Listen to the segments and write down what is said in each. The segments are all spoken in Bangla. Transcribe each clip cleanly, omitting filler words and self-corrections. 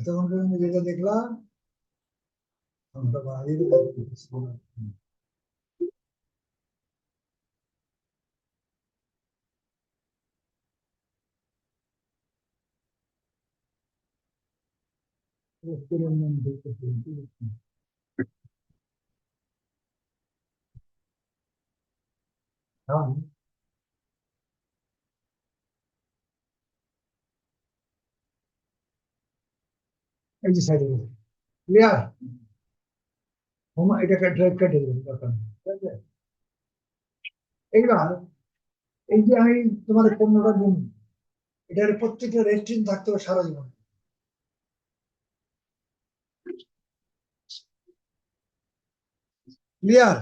এতক্ষণ পর্যন্ত যেটা দেখলাম আমরা বাড়ির এই যে সাইডে ক্লিয়ার এটাকে ড্রাইভ কেটে দেবেন দরকার নেই, ঠিক আছে? এইবার এই যে আমি তোমাদের 15টা দিন এটার প্রত্যেকটা রেস্টুরেন্ট থাকতে হবে সারা জীবন। ক্লিয়ার?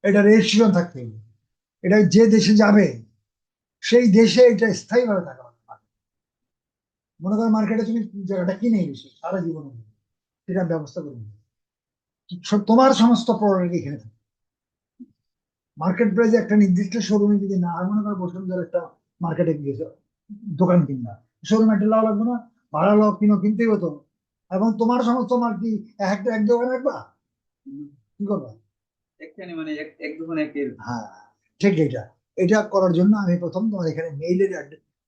এটা রেজিস্ট্রেশন থাকতে হবে। এটা যে দেশে যাবে সেই দেশে এটা স্থায়ীভাবে থাকা হবে। মনে করো মার্কেটে তুমি জায়গাটা কিনে গেছো সারা জীবন, সেটা ব্যবস্থা করে নেবে। তোমার সমস্ত প্রোডাক্ট এখানে থাকে। মার্কেট প্রাইসে একটা নির্দিষ্ট শোরুমে যদি না, মনে করো বসুন্ধরা একটা মার্কেটে গিয়েছো দোকান কিনবা, শোরুমে একটা লাভ লাগবে না? ভাড়া লাভ কিনতেই হতো। এবং তোমার সমস্ত মাল কি একটা এক দোকানে রাখবা? কি করবা? একখানে মানে এক দোকানে একের হ্যাঁ, ঠিক। এটা এটা করার জন্য আমি প্রথম তোমার এখানে মেইলের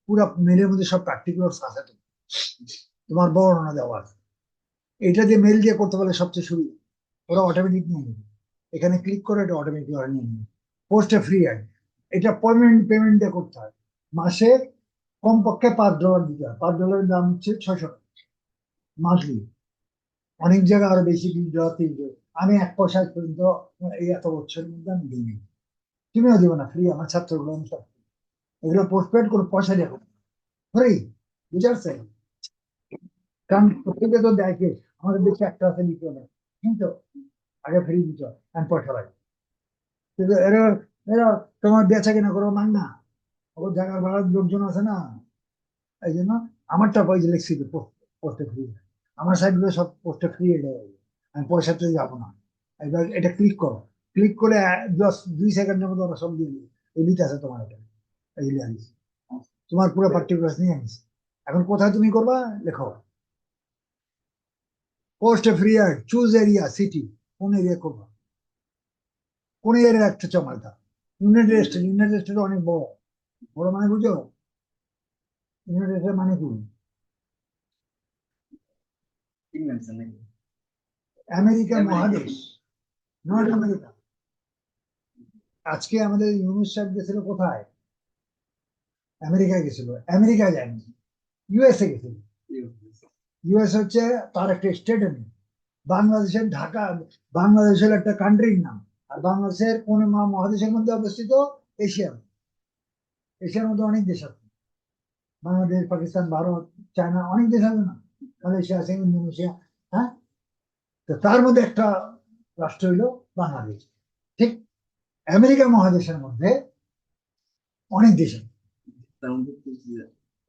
পুরো মেইলের মধ্যে সব পার্টিকুলার আছে, তোমার বর্ণনা দেওয়া আছে। এটা দিয়ে মেইল দিয়ে করতে পারলে সবচেয়ে সুবিধা। ওরা অটোমেটিক নিয়ে নেবে, এখানে ক্লিক করে এটা অটোমেটিক ওরা নিয়ে নেবে। পোস্টে ফ্রি অ্যাড, এটা পেমেন্ট দিয়ে করতে হয়। মাসে কমপক্ষে $5 দিতে হয়। $5 দাম হচ্ছে 600 মান্থলি। অনেক জায়গায় আরো বেশি, $20, $30। আমি 1 পয়সা আজ পর্যন্ত এই এত বছরের মধ্যে আমি দিইনি। তুমিও দিও না, ফ্রি। আমার ছাত্রগুলো আমি সব এগুলো পোস্টপেড করে পয়সা দিয়ে ফ্রি, বুঝতে পারছেন? কারণ প্রত্যেকে তো দেখে আমাদের দেশে একটা আছে নিতে হবে, কিন্তু আগে ফ্রি দিতে হয়, এখন পয়সা লাগে। কিন্তু এরা এরা তোমার বেচা কিনা করো মাং না, ওর জায়গার ভাড়ার লোকজন আছে না, এই জন্য আমারটা পয়সা লিখছি পোস্টে ফ্রি। আমার সাইডগুলো সব পোস্টে ফ্রি, এটা আমি পয়সাতে যাবো না। এবার এটা ক্লিক করো, ক্লিক করে 2 সেকেন্ডের মধ্যে ওরা সব দিয়ে দিবে। এই লিট আছে তোমার, এটা এই যে আনিস, তোমার পুরো পার্টিকুলার নিয়ে আনিস। এখন কোথায় তুমি করবা লেখো, পোস্টে free add, choose area, city, কোন এরিয়া করবা, কোন এরিয়া একটা চমালটা। ইউনাইটেড স্টেট অনেক বড়। বড় মানে বুঝো, ইউনাইটেড স্টেট মানে কি? ইংল্যান্ড নাকি আমেরিকা আমেরিকা। মহাদেশ, নর্থ আমেরিকা। আজকে আমাদের ইউনুস সাহেব গেছিল কোথায়? আমেরিকায় গেছিল। আমেরিকায় যায়নি, ইউএসএ গেছিল। ইউএস হচ্ছে তার একটা স্টেট নেই। বাংলাদেশের ঢাকা, বাংলাদেশের একটা কান্ট্রির নাম। আর বাংলাদেশের কোন মহাদেশের মধ্যে অবস্থিত? এশিয়া। এশিয়ার মধ্যে অনেক দেশ আছে, বাংলাদেশ, পাকিস্তান, ভারত, চায়না, অনেক দেশ আছে না? মালয়েশিয়া আছে, ইন্দোনেশিয়া। হ্যাঁ, তো তার মধ্যে একটা রাষ্ট্র হইলো বাংলাদেশ। ঠিক আমেরিকা মহাদেশের মধ্যে অনেক দেশ আছে,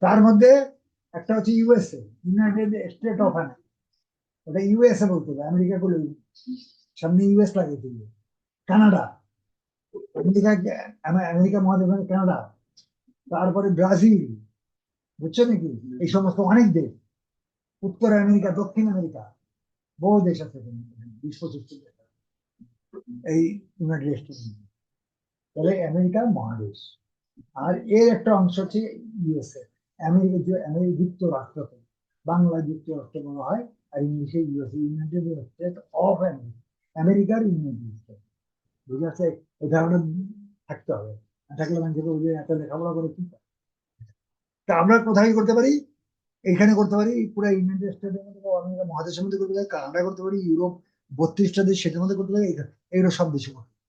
তার মধ্যে একটা হচ্ছে USA, United state of America. ওটা ইউএসএ বলতে হবে, আমেরিকা গুলো সামনে ইউএস লাগিয়ে দিবে। কানাডা, আমেরিকা, আমেরিকা মহাদেশ মানে কানাডা। তারপরে ব্রাজিল, বুঝছো নাকি? এই সমস্ত অনেক দেশ, উত্তর আমেরিকা, দক্ষিণ আমেরিকা, বহু দেশ আছে, 20-25টি দেশ আছে এই ইউনাইটেড স্টেট। তাহলে আমেরিকা মহাদেশ। আর এর একটা অংশ হচ্ছে ইউএসএ, আমেরিকা, যে আমেরিকা যুক্তরাষ্ট্রকে বাংলা যুক্তরাষ্ট্র বলা হয়। আর ইংলিশে USA, United state of America, আমেরিকার ইউনাইটেড স্টেট। বুঝে আছে? এই ধারণা থাকতে হবে, না থাকলে মানুষের ওই যে এত লেখাপড়া করে কি। তা আমরা কোথায় করতে পারি? এখানে করতে পারি, পুরো ইউনাইটেড স্টেটের মধ্যে বা আমেরিকা মহাদেশের মধ্যে করতে পারি, কানাডা করতে পারি, ইউরোপ 32টা দেশ সেটার মধ্যে করতে পারি, এগুলো সব দেশে করতে পারি।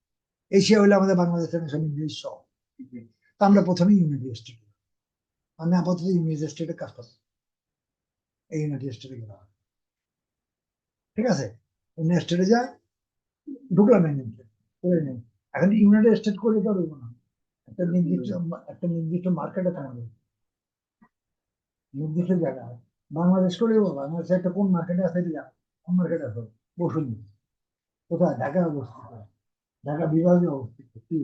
এশিয়া হলে আমাদের বাংলাদেশের সব ইংলিশ সব। তা আমরা প্রথমে ইউনাইটেড স্টেট, আমি আপাতত ইউনাইটেড স্টেটে কাজ করছি, এই ইউনাইটেড স্টেটে গেলাম। ঠিক আছে, ইউনাইটেড স্টেটে যা ঢুকলাম, করে নেই। এখন ইউনাইটেড স্টেট করলে তো রইব না, একটা নির্দিষ্ট মার্কেটে থাকবে, নির্দিষ্ট জায়গায়। বাংলাদেশ করে বাংলাদেশে একটা কোন মার্কেটে আছে এটা জানো? কোন মার্কেটে আছে? বসুন কোথায়? ঢাকায় অবস্থিত, ঢাকা বিভাগে অবস্থিত, কি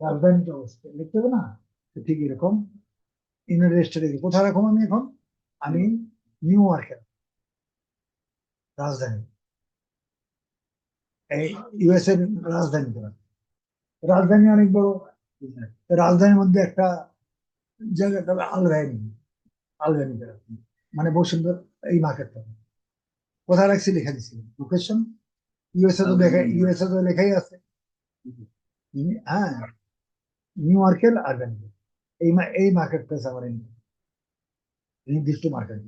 রাজধানীতে অবস্থিত, লিখতে হবে না? তো ঠিক এরকম ইউনাইটেড স্টেটে কোথায় রাখুন আমি এখন? আমি নিউ ইয়র্কে, রাজধানী, এই ইউএস এর রাজধানী তো। রাজধানী অনেক বড়। রাজধানীর মধ্যে একটা জায়গা তবে আলভ্যানি, আলভ্যানি মানে বসুন্ধরা, এই মার্কেটটা কোথায় রাখছি লেখা দিছিল লোকেশন। ইউএসএ তো লেখা, ইউএসএ তো লেখাই আছে। হ্যাঁ, নিউ মার্কেট আলভ্যানি, এই মার্কেট প্লেস আমার নির্দিষ্ট মার্কেট।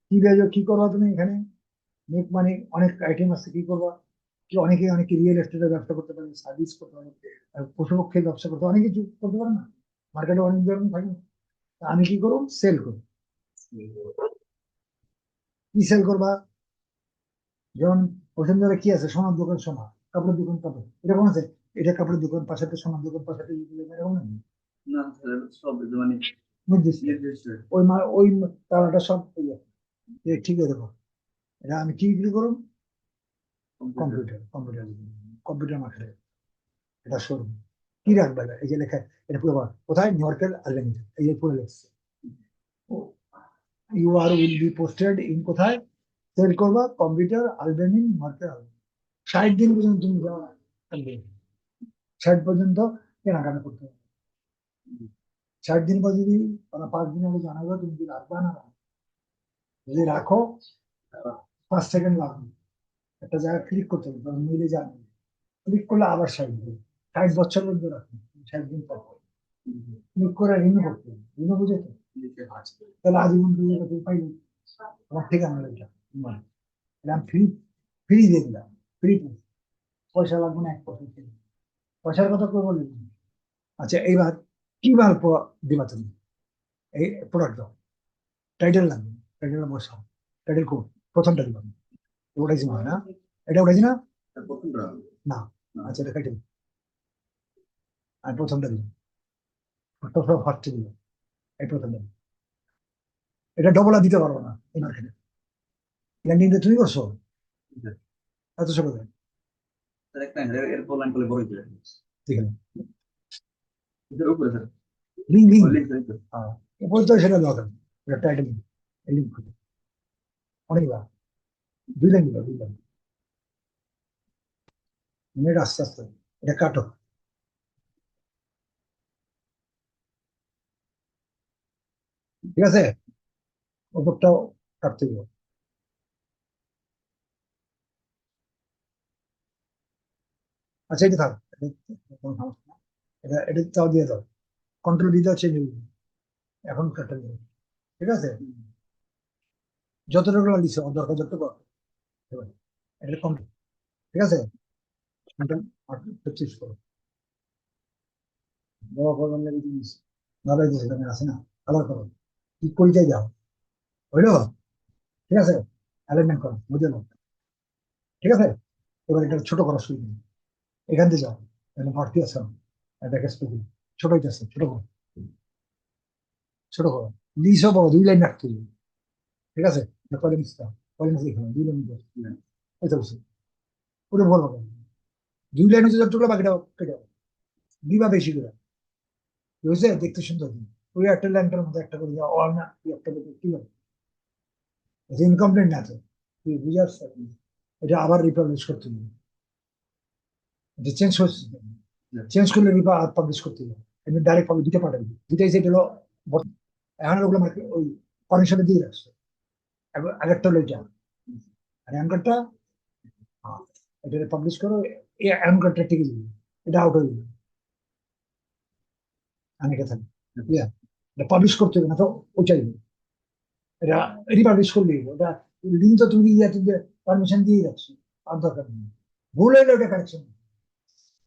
কি ভেবে কি করবা তুমি এখানে? মেক মানে অনেক আইটেম আছে, কি করবা? কি অনেকে অনেকে রিয়েল এস্টেটের ব্যবসা করতে পারে, সার্ভিস করতে পারে, পশুপক্ষীর ব্যবসা করতে পারে, অনেক কিছু করতে পারে না? মার্কেটে অনেক ধরনের থাকে। তা আমি কি করবো? সেল করবো। কি সেল করবা? যেমন বসুন্ধরা কি আছে? সোনার দোকান সোনা, কাপড়ের দোকান কাপড়, এরকম আছে। এটা কাপড়ের দোকান, পাশাতে সোনার দোকান, পাশাতে এরকম না? না স্যার, সব মানে নির্দিষ্ট নির্দিষ্ট। ওই তালাটা সব ঠিক এরকম। এটা আমি কি বিক্রি করবো? কম্পিউটার, কম্পিউটার মার্কেটে এটা শোরুম। কি রাখবে? এই যে লেখা, এটা পুরো কোথায়? নিউ ইয়র্কের আলবেনিতে, এই যে পুরো লেখছে you are will be posted in, কোথায় সেল করবা? কম্পিউটার আলবেনি মার্কেট। 60 দিন পর্যন্ত তুমি থাকবে, 60 পর্যন্ত কেনাকাটা করতে হবে। 60 দিন পর যদি, 5 দিন আগে জানাবো তুমি কি রাখবা না রাখবা। যদি রাখো, 5 সেকেন্ড লাগবে, একটা জায়গায় ক্লিক করতে হবে, তখন মিলে যাবে। ক্লিক করলে আবার 60 দিন, 60 বছর পর্যন্ত রাখবে। 60 দিন পর ক্লিক করে রিনিউ করতে হবে। রিনিউ বুঝে তো? তাহলে আজীবন তুমি এটা তুমি পাইবে। আমার ঠিকানা এটা মানে, এটা আমি ফ্রি, ফ্রি দিয়ে দিলাম, ফ্রি। পয়সা লাগবে না, 1 পয়সা ফ্রি। পয়সার কথা কেউ বললেন? আচ্ছা, এইবার কি মাল দিবা তুমি? এই প্রোডাক্ট দাও, টাইটেল লাগবে, টাইটেল বসাও, টাইটেল কোড প্রথমটা দিবা। ওটাইছি মনে হয় না? এটা ওটাইছি না? না, আচ্ছা এটা টাইটেল, আর প্রথমটা দিবা, ফার্স্টে দিবা, এই প্রথমটা। এটা ডবল আর দিতে পারবো না এই মার্কেটে। ল্যান্ডিং তুমি করছো এত ছোট করে, স্যার একটা এর লাইন করলে বড় হয়ে যাবে। ঠিক আছে। এটার উপরে স্যার লিঙ্ক লিঙ্ক, লিঙ্ক দিতে। হ্যাঁ, এরপর তো সেটা দরকার, এটা টাইটেল লিঙ্ক অনেকবার, 2 লাইন দিবা, 2 লাইন। নেট আস্তে আস্তে, এটা কাটো। ঠিক আছে, ওপরটাও কাটতে দিব। আচ্ছা, এটা থাক, কোনো সমস্যা না। এটা চাও দিয়ে দাও, কন্ট্রোল দিয়ে দাও, চেঞ্জ হয়ে যাবে। এখন কাটতে দেবো, ঠিক আছে। যতটুকু লিখছে ওর দরকার, যতটুকু এবার এটা কন্ট্রোল, ঠিক আছে। কন্ট্রোল চুজ করো, বড় করবেন লাগে জিনিস, ভালো হয়েছে, সেখানে আছে না? কালার করো, কি পরিচয় দাও, হইলো? ঠিক আছে, অ্যালাইনমেন্ট করো, বুঝলো? ঠিক আছে। এবার এটা ছোট করা শুরু করুন, এখান থেকে যাও, এখানে ভর্তি আছে, দেখে স্পেসিফিক ছোট হইতেছে, ছোট করো, ছোট করো। লিসও বড়, 2 লাইন রাখতে হবে, ঠিক আছে। কলিংস দাও, কলিংস লিখো, 2 লাইন দিও, এই তো বলছি, পুরো ভুল হবে। 2 লাইন হচ্ছে যতটুকু, বাকিটা কেটে দাও, দিবা বেশি করে, বুঝছে? দেখতে সুন্দর দিন। ওই একটা ল্যান্ডের মধ্যে একটা করে দেওয়া, অল না তুই একটা করে কি হবে? ইনকমপ্লিট না তো, তুই বুঝে আসছ? এটা আবার রিপাবলিশ করতে হবে, এটা চেঞ্জ হচ্ছে, চেঞ্জ করলে পাবলিশ করতে হবে। এমনি ডাইরেক্ট পাবলিশ দিতে পাঠাবি, দুটাই সেটা হলো এখন ওগুলো মার্কেট ওই পারমিশনে দিয়ে রাখছে। আগেরটা হলো এটা, আর অ্যাঙ্কারটা, এটা পাবলিশ করো, এই অ্যাঙ্কারটা টিকে যাবে, এটা আউট হয়ে যাবে, অনেকে থাকে। এটা পাবলিশ করতে হবে না তো, ওইটাই এটা রিপাবলিশ করলে ওটা লিঙ্ক তো তুমি ইয়াতে পারমিশন দিয়ে রাখছো, আর দরকার নেই। ভুল হইলে ওটা কারেকশন।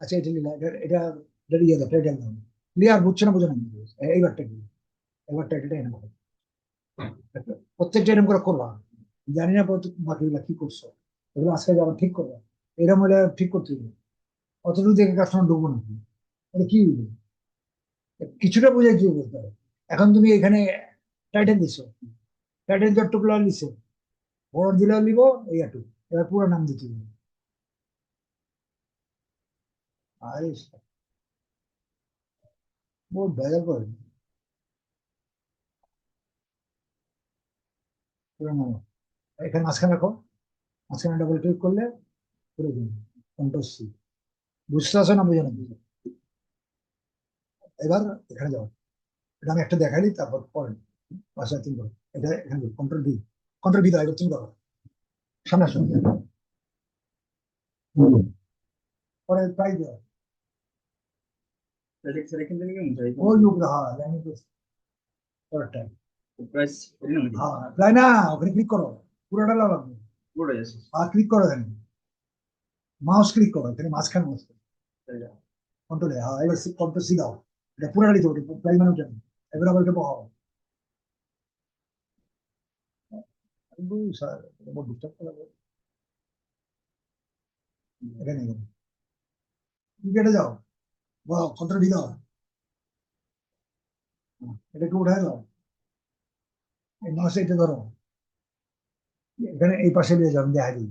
আচ্ছা, এটা নিলাম, এটা এটা ইয়ে দাও, টাইটেল দাও। ক্লিয়ার? বুঝছো না বুঝো না? এইবারটা কি, এবার টাইটেলটা এনে করো। প্রত্যেকটা এরকম করে করবা, জানি না বাকিগুলো কি করছো, এগুলো আজকে যাবার ঠিক করবা। এরকম হলে ঠিক করতে হবে, অতটুকু দেখে কাস্টমার ঢুকবো না। এটা কি বুঝবে? কিছুটা বুঝে কি বলতে হবে। এখন তুমি এখানে টাইটেল দিছো, টাইটেল যতটুকু লিখছো, বড় দিলেও লিখো, এই একটু, এবার পুরো নাম দিতে হবে। আরে বহুত ভেজাল করে, পুরো নাম এখানে মাঝখানে রাখো, মাঝখানে ডাবল ক্লিক করলে করে দিন কন্ট্রোল সি। বুঝতে আসে না বুঝে না? এবার এখানে যাও, এটা আমি একটা দেখাই দিই, তারপর পরে পাশে তুমি করো। এটা এখানে কন্ট্রোল ভি দাও, এবার তুমি করো সামনে আসো। পরে প্রাইস দাও, সেলেকশন থেকে কেমন চাই ওই উপরে, হ্যাঁ ল্যান্ডিং পেজ পরেরটা। প্রাইস এটা নাকি হ্যাঁ প্রায় না, ওখানে ক্লিক করো, পুরোটা লাগবে। পুরো আছে আর ক্লিক করো এখানে, মাউস ক্লিক করো এখানে মাঝখানে মাউস কন্ট্রোলে, হ্যাঁ এবার কন্ট্রোল সি দাও, এটা পুরোটা দিতে হবে প্রাইস মানে উঠে। এবার আবার এটা বহাও। স্যার ডিস্টার্ব করা যাবে। এখানে কেটে যাও, কন্ট্রোল ভি দাও, এটা একটু উঠায় দাও, এই মাউসে এটা ধরো, এখানে এই পাশে নিয়ে যাও, আমি দেখা দিই।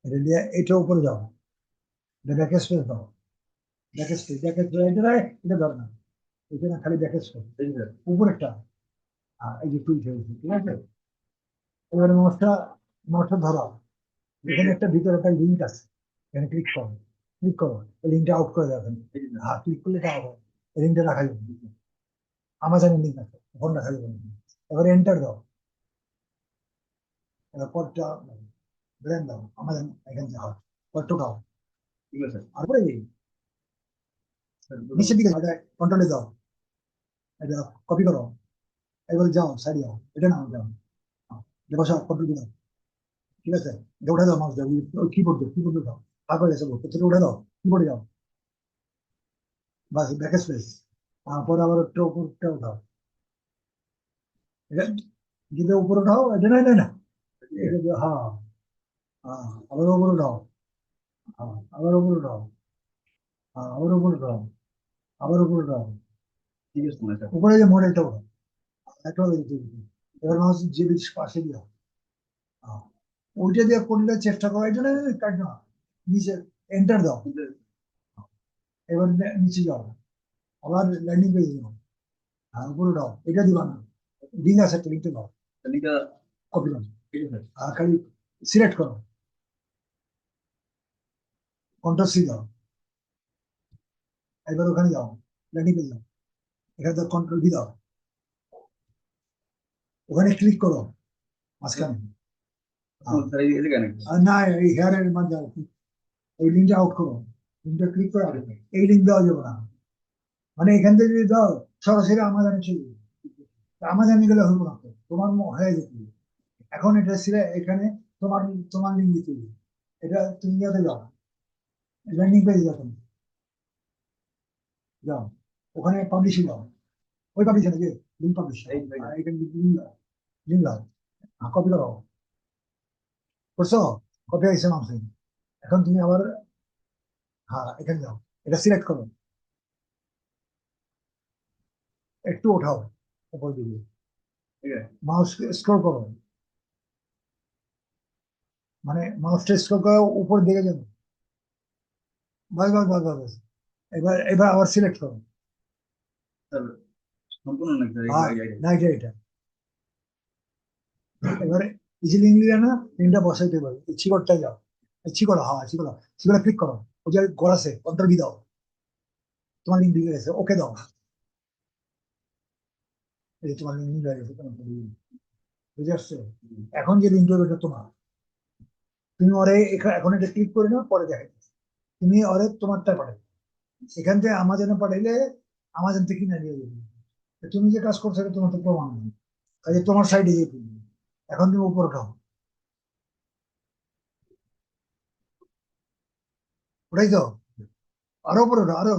এটা নিয়ে এটা উপরে যাও, এটা ব্যাক স্পেস দাও, ব্যাক স্পেস এটা নয়, এটা ধরো না, এটা না, খালি ব্যাক স্পেস উপরেরটা। এই যে টুল ফেলছি, ঠিক আছে। এবারে মাউসটা ধরো, এখানে একটা ভিতরে একটা লিঙ্ক আছে, এখানে ক্লিক করো, ক্লিক করো, এই লিঙ্কটা আউট করে দেবেন। হ্যাঁ ক্লিক করলে এটা আউট, এই লিঙ্কটা রাখা যাবে, আমাজনের লিঙ্ক আছে, ওখানে রাখা যাবে না। এবারে এন্টার দাও, এবার পরটা ব্র্যান্ড দাও, আমাজন এখানে যাও, পরটা দাও। ঠিক আছে আর পরে নিচের দিকে কন্ট্রোলে দাও, এটা কপি করো, এবার যাও সাইড যাও, এটা নাও যাও, বসাও কন্ট্রোল দাও, ঠিক আছে। এটা উঠে দাও, মাউস দাও, ওই কিবোর্ড দাও, ভাগ হয়ে গেছে, প্রত্যেকটা উঠে দাও, কিবোর্ডে যাও, বাস ব্যাক স্পেস, তারপরে আবার একটু উপরটা উঠাও, এটা যদি উপরে উঠাও, এটা না, না এটা হ্যাঁ, হ্যাঁ আবার উপরে উঠাও, হ্যাঁ আবার উপরে উঠাও, হ্যাঁ আবার উপরে উঠাও, আবার উপরে উঠাও, ঠিক আছে মনে আছে উপরে যে মডেলটা উঠাও, একটা এবার মাউস যে পাশে দিও, হ্যাঁ ওইটা দিয়ে করলে চেষ্টা করো, এটা না, কাট না, নিচে এন্টার দাও, এবার নিচে যাও, আবার ল্যান্ডিং পেজ দাও, হ্যাঁ উপরে দাও, এটা দিবা না, লিঙ্ক আছে একটা, লিঙ্কটা দাও, তালিকা কপি করো, ঠিক আছে আর খালি সিলেক্ট করো, কন্ট্রোল সি দাও, এবার ওখানে যাও, ল্যান্ডিং পেজ যাও, এখানে দাও কন্ট্রোল ভি দাও, ওখানে ক্লিক করো মাঝখানে, স্যার এই কেন আর না এই হেয়ারের মাঝে যাও, ওই লিঙ্কটা আউট করো, লিঙ্কটা ক্লিক করে এই লিঙ্ক দেওয়া যাবে না, মানে এখান থেকে যদি দাও সরাসরি আমাজনে চলে যাবে, আমাজনে গেলে হলো না তো, তোমার হয়ে যেত। এখন এটা ছিল এখানে, তোমার তোমার লিঙ্ক দিতে হবে। এটা তুমি যাতে যাও, ল্যান্ডিং পেজে যাও, তুমি যাও, ওখানে পাবলিশে যাও, ওই পাবলিশার যে লিঙ্ক পাবলিশ, এই এখানে লিঙ্ক দাও, লিঙ্ক দাও, কপি করো, করছো, কপি হয়েছে মাউসে। এখন তুমি আবার, হ্যাঁ এখানে যাও, এটা সিলেক্ট করো, একটু ওঠাও উপর দিকে, ঠিক আছে মাউস স্ক্রল করো, মানে মাউসটা স্ক্রল করে উপর দিকে যাবে, বাস বাস বাস বাস বাস। এবার আবার সিলেক্ট করো, স্যার সম্পূর্ণ নাকি স্যার হ্যাঁ এই না এটা এটা, এবারে ইজিলি ইংলিশ না, লিঙ্কটা বসাইতে পারো, চিকটটা যাও, চিকড়া, হ্যাঁ চিকড়া, চিকড়া ক্লিক করো, ওই যে গড়াছে কন্ট্রোল ভি দাও, তোমার লিঙ্ক দিয়ে গেছে, ওকে দাও, এই যে তোমার লিঙ্ক হয়ে গেছে, বুঝে আসছে। এখন যে লিঙ্ক ওটা তোমার, তুমি ওরে এখন এটা ক্লিক করে নাও, পরে দেখে তুমি ওরে তোমারটা পাঠাবে, এখান থেকে আমাজনে পাঠাইলে আমাজন থেকে কিনে নিয়ে যাবে, তুমি যে কাজ করছো এটা তোমার তো প্রমাণ নেই, কাজে তোমার সাইডে গিয়ে করবে। এখন তুমি উপরে উঠাও, ওটাই তো, আরো উপরে উঠাও, আরো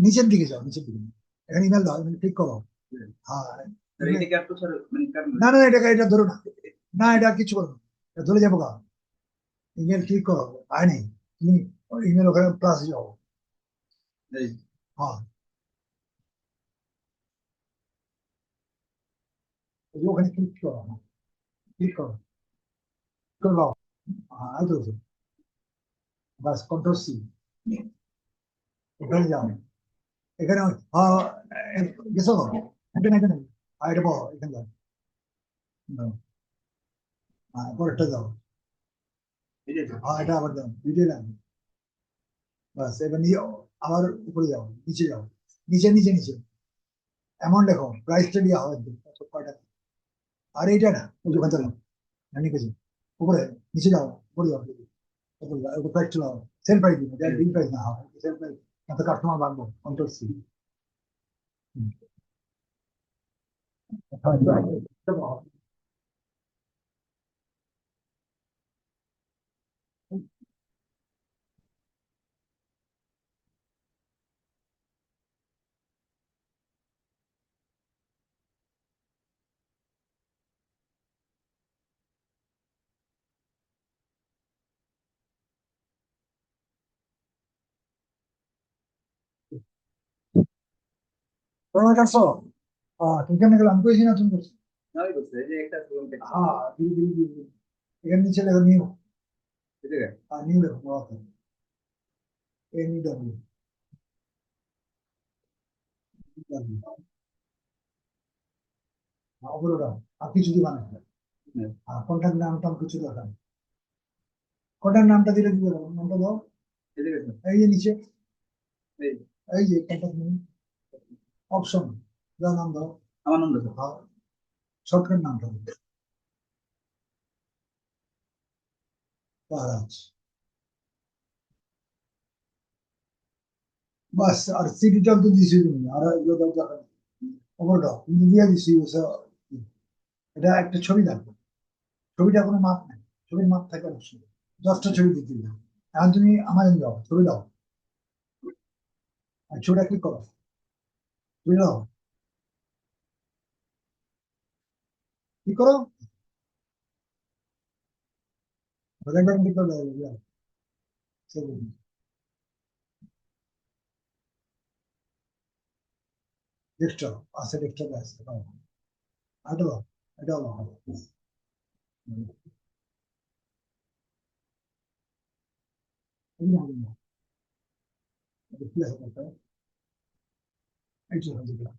নিচের দিকে যাও, নিচের দিকে, এখানে ইমেল দাও, ক্লিক করো, হ্যাঁ স্যার এইটা কি একটু স্যার মানে না না এটা ধরো না, না এটা আর কিছু করো না, এটা ধরে যাবো গা, ইমেল ক্লিক করো, আয় নেই, তুমি ইমেল ওখানে প্লাস যাও, এই হ্যাঁ এই যে ওখানে ক্লিক করো, ক্লিক করো, করো, হ্যাঁ এই তো, বাস কন্ট্রোল সি, ওখানে যাও, এখানে গেছো, এখানে এখানে, আর এটা পাও, এখানে যাও, পরেরটা দাও। এই যে এটা আবার দাও, দুইটাই লাগবে। বাস এবার নিয়ে আবার উপরে যাও, নিচে যাও, নিচে নিচে নিচে অ্যামাউন্ট দেখো, প্রাইসটা দিয়ে হয় কত কয়টা। আর এইটা না, ওই যে কথা জানি কিছু উপরে, নিচে যাও, উপরে যাও, উপরে যাও, উপরে প্রাইস চলাও, সেম প্রাইস দিন, ডিম প্রাইস না হয়, সেম প্রাইস, না তো কাস্টমার বাড়বো, কন্ট্রোল সি। তোমার কাছে তুমি কেন গেলাম, আমি কইছি না তুমি করছো। নয় করছে, এই যে একটা রুম দেখছি। দিদি দিদি দিদি, এখানে নিচে লেখো নিউ, এই যে আর নিউ লেখো, NEW, উপরে দাও, আর কিছু দিবা না, আর কন্ট্যাক্ট নামটা কিছু দরকার নেই। কন্ট্যাক্ট নামটা দিলে দিবে, নামটা দাও, এই যে এই যে নিচে, এই এই যে কন্ট্যাক্ট নেই, অপশন দাও, নাম দাও, আমার নাম দেখো। শর্টকাট নামটা দাও, মহারাজ। বাস, আর সিডিটা তো দিছি তুমি, আর এগুলো দাও দরকার নেই। ওপরে দাও, তুমি দিয়ে দিছি, এটা একটা ছবি লাগবে, ছবিটা কোনো মাপ নাই, ছবির মাপ থাকে অবশ্যই, 10টা ছবি দিতে হবে। এখন তুমি আমার দাও, ছবি দাও, আর ছবিটা ক্লিক করো, ছবি দাও, কি করো, একবার ক্লিক করে দাও, ডেস্কটপ আছে, ডেস্কটপে আছে, এটা দাও, এটা দাও, এই নাও, এই নাও, এটা কি আছে বলতো? এই যে দিলাম,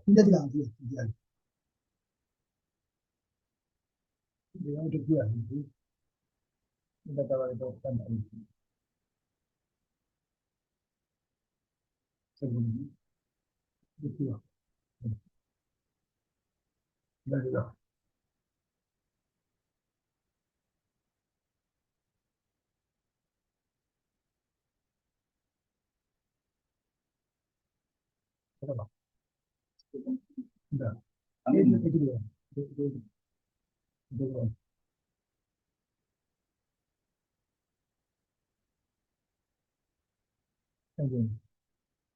তিনটা দিলাম, দিলাম, দিলাম, এটা কি আছে, এটা তো আবার এটা ওপেন করছি, সেগুলো দেখি, দেখি দাও, এটা দাও, দাও, আমি এই যে এটা দিলাম, এটা দিলাম, এই যে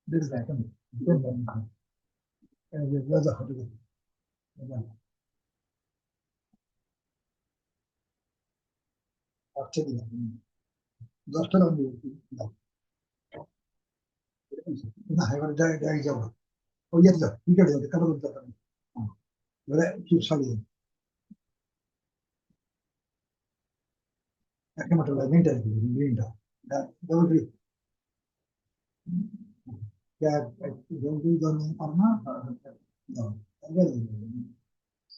দেখলাম, দেখলাম, এই যে দাও, দাও, আচ্ছা দিলাম, 10টা দাম দিলাম, না এবার যাই যাবো, ওই যে যাও, ঠিক আছে, কাটা বলতে পারেন, এবারে কি সারিয়ে একটা মাত্র গ্রিনটা, গ্রিনটা ডবল গ্রিন, জলদি ধরনের পার না, দাও,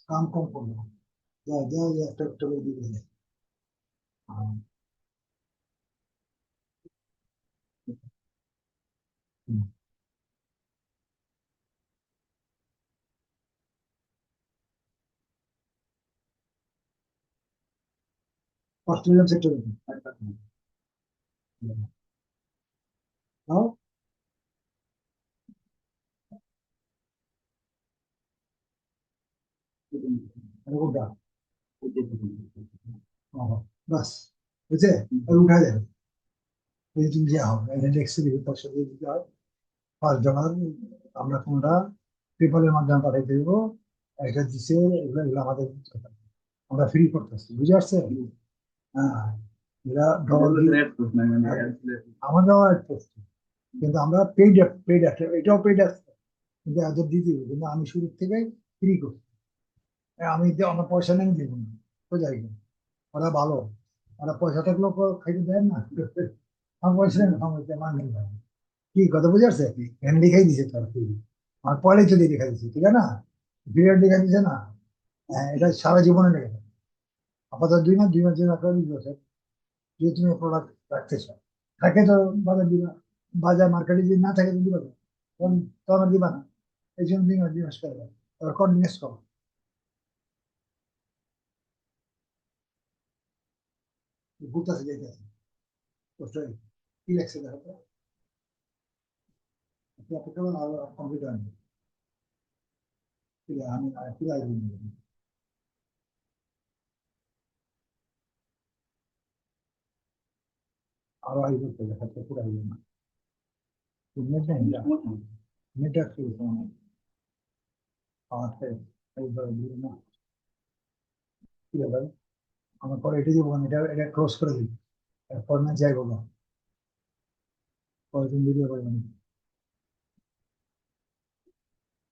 কাম কম করবো, যাও যাও, একটা একটা করে দিয়ে দেবে। অস্ট্রেলিয়ান সেক্টর, দাও, এরকমটা, বাস বুঝছে, উঠা যাবে, এই তুমি যা হবে ডেস্কের তার সাথে দিতে হয়, 5 ডলার, আমরা কোনটা পেপারের মাধ্যমে পাঠিয়ে দেবো, এটা দিছে, এগুলো এগুলো আমাদের দিতে হবে। আমরা ফ্রি করতেছি, বুঝে আসছে, হ্যাঁ, এরা ডলার দিয়ে, আমরাও অ্যাড করছি, কিন্তু আমরা পেইড, পেইড আছে, এটাও পেইড আছে, কিন্তু এদের দিয়ে দিব, কিন্তু আমি শুরু থেকে ফ্রি করছি, আমি আমার পয়সা নেই দিব না, তো যাই না, ওরা ভালো, ওরা পয়সা থাকলেও খাইতে দেয় না, আমার পয়সা নেই, আমার মান নেই ভাই। কি কথা বুঝে আসছে, এখানে লিখাই দিছে তোর কি, আমার পরে যদি লিখা দিচ্ছে, ঠিক আছে না, পিরিয়ড লিখা দিছে না, হ্যাঁ, এটা সারা জীবনে লেগে থাকবে। আপাতত 2 মাস জন্য একটা 20 বছর যদি তুমি প্রোডাক্ট রাখতে চাও, থাকে তো বাজার দিবা, বাজার মার্কেটে যদি না থাকে তো দিবা না। তখন তখন আর দিবা না। এই জন্য 2 মাস করবে, এবার কন্টিনিউস করো। ঘুরতেছে যেতেছে কষ্ট হয়। কি লাগছে দেখো তো, আপনি অপেক্ষা করুন, আরো কম্পিউটার নেই। ঠিক আছে, আমি কি লাগবে, আরো আসবে তো দেখাচ্ছে, পুরো আসবে না। নেট নেই, নেটওয়ার্ক আমার এইভাবে দিবে না। কি ব্যাপার, আমার পরে এটা দিব না, এটা ক্লোজ করে দিই, পর না যাই বলো, পরে তুমি ভিডিও করবেন।